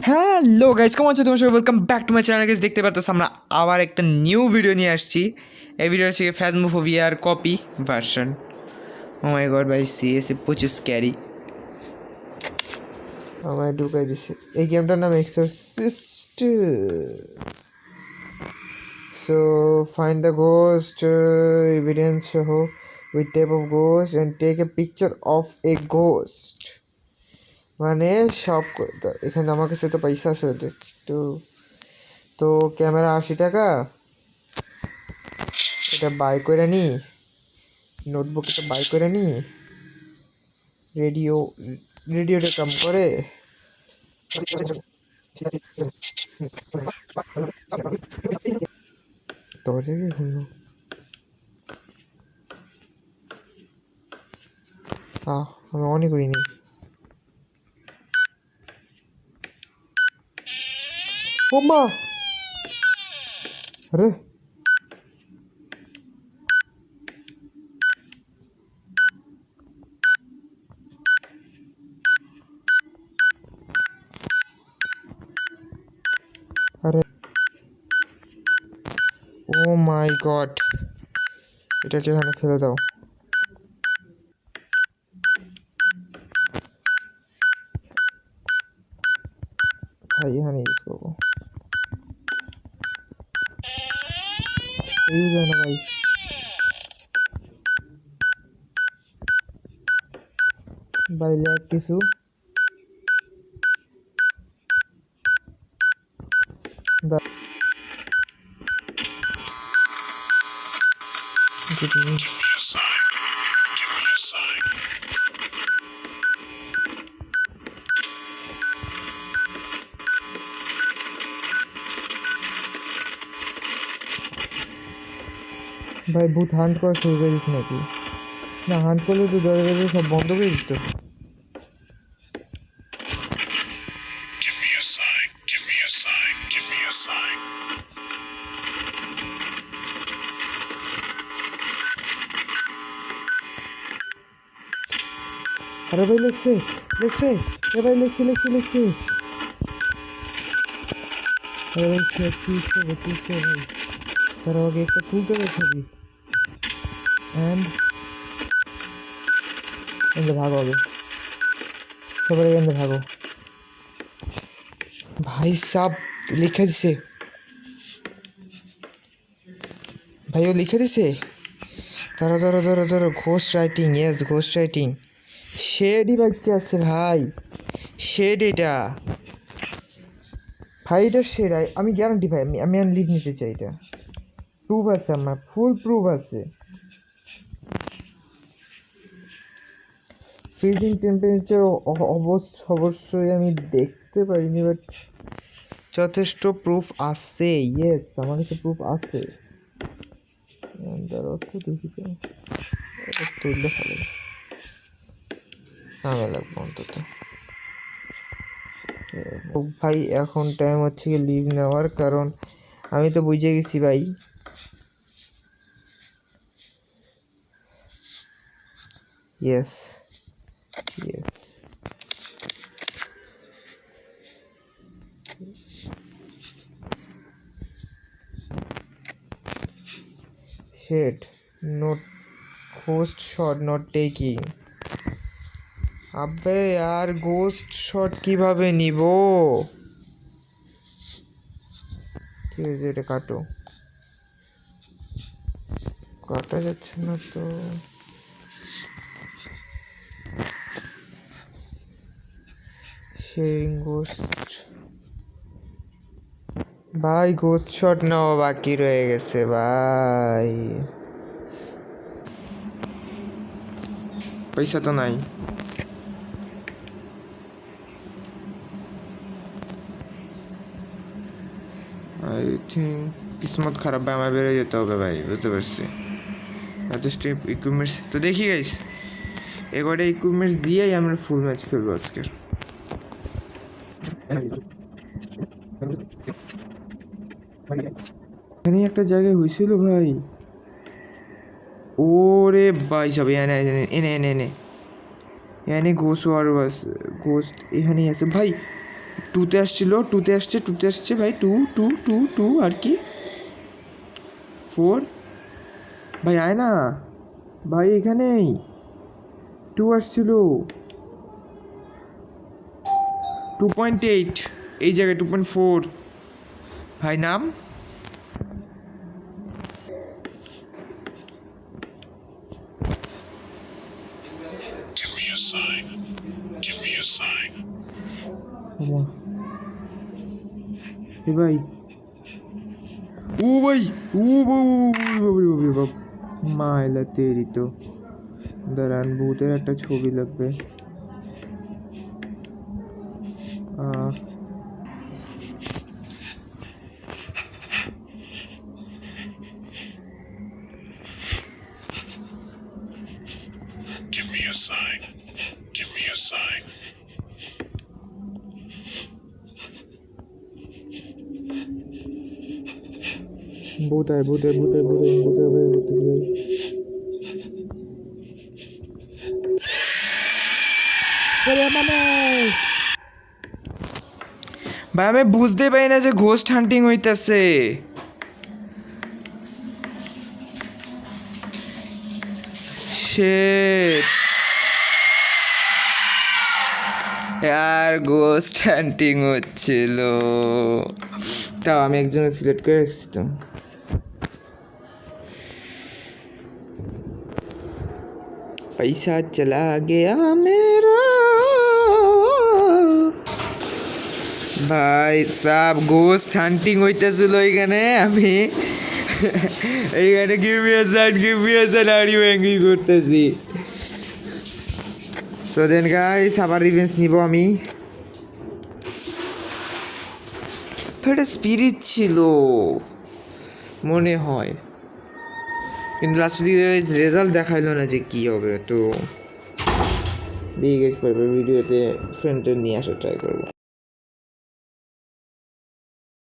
Hello guys, কেমন আছো তোমার সবাই? Welcome back to my channel guys. দেখতে পাচ্ছ আমরা আবার একটা নিউ ভিডিও নিয়ে আসছি। এই ভিডিও হচ্ছে ফ্যাজমোফোবিয়ার copy version. Oh my God ভাই, সিএসএ প্রচুর স্ক্যারি। আমায় ঢুকাই দিছে। এই গেমটার নাম exorcist. So find the ghost evidence সহ with type of ghost and take a picture of a ghost. মানে সব এখানে আমার কাছে তো পয়সা আছে একটু। তো ক্যামেরা 80 টাকা, এটা বাই করে নি। নোটবুক এটা বাই করে নি। রেডিওটা কাম করে। দরজা কি খুললো? আমি অনই করিনি। ও মা, আরে আরে ও মাই গড, এটাকে এখানে ফেলে দাও। ভাই এখানে ইউজ করবো, ইউজ হয় না ভাই। বাইরে কিছু ভাই ভূত হান্ট করা শুরু করে দিস নাকি? না, হান্ট করলে তো দরজা সব বন্ধ করে দিত। আরে ভাই লেখছে লেখছে, এ ভাই লেখছে লেখছে লেখছে। আরে ভাই চুজ করবো ভাই। তার আগে একটা তুলতে হবে ছবি। অ্যান্ড ভাগো আগে, সবার আগে ভাগো। ভাই সাব লিখে দিছে, ভাইও লিখে দিছে। ধরো ধরো ধরো ধরো, ghost writing. Yes, ghost writing. শেডই বাচ্চা আছে ভাই, শেড এটা ভাই, এটা শেড। আমি গ্যারান্টি ভাই, আমি আর লিভ নিতে চাই। এটা প্রুফ আছে, আমার ফুল প্রুফ আছে। ফ্রিজিং টেম্পারেচার অবশ্যই আমি দেখতে পারিনি, বাট যথেষ্ট প্রুফ আছে। ইয়েস, আমার কাছে প্রুফ আছে। তার অর্থ দেখি তো, এটা তুললে ভালো নামে লাগবে অন্তত। ভাই এখন টাইম হচ্ছে কি লিভ নেওয়ার, কারণ আমি তো বুঝে গেছি ভাই। Yes yes, shit not, ghost shot not taking. আবে আর গোস্ট শট কিভাবে নিব? কি হয়েছে? এটা কাটো, কাটা যাচ্ছে না তো। শেয়ারিং গোস্ট ভাই, গোস্ট শট নেওয়া বাকি রয়ে গেছে ভাই। পয়সা তো নাই। আই থিঙ্ক কিসমত খারাপ ভাই, আমার বেরোয় যেতে হবে ভাই, বুঝতে পারছি। যথেষ্ট ইকুইপমেন্টস তো দেখি গাইস, এবারে ইকুইপমেন্টস দিয়েই আমরা ফুল ম্যাচ খেলবো আজকের। এখানে একটা জায়গায় হয়েছিল ভাই। ওরে ভাই সব এনে এনে এনে এনে এনে এনে গোস্ট ওয়ার বাস, গোস্ট এখানেই আছে ভাই। টুতে আসছে ভাই, টু আর কি 4 ভাই আয় না ভাই, এখানেই 2 আসছিল, 2.8 এই জায়গায় 2.4 ভাই নাম Give me a sign. Give me a sign. এ ভাই ও ভাই বাপ মাইলা তেরি তো দাঁড়ান, ভূতের একটা ছবি লাগবে। Give me a sign. Give me a sign. ভূত আয়, ভূত ভাই আমি বুঝতে পারি না যে ঘোস্ট হান্টিং হইতাছে। শিট আর ঘোস্ট হান্টিং হচ্ছিল, তাও আমি একজনের সিলেক্ট করে রাখছি তো। पैसा चला गया मेरा ভাই সাব ঘোস্ট হান্টিং হইতেছিল এখানে, আমি এইখানে give me a sign are you angry করতেছি। সো দেন গাইস আবার রিভেঞ্জ নিব আমি। তো এটা স্পিরিট ছিল মনে হয়, কিন্তু লাস্টের দিকে রেজাল্ট দেখাইলো না যে কী হবে, তো দিয়ে গেছি পরের ভিডিওতে ফ্রেন্ডে নিয়ে আসা ট্রাই করবো।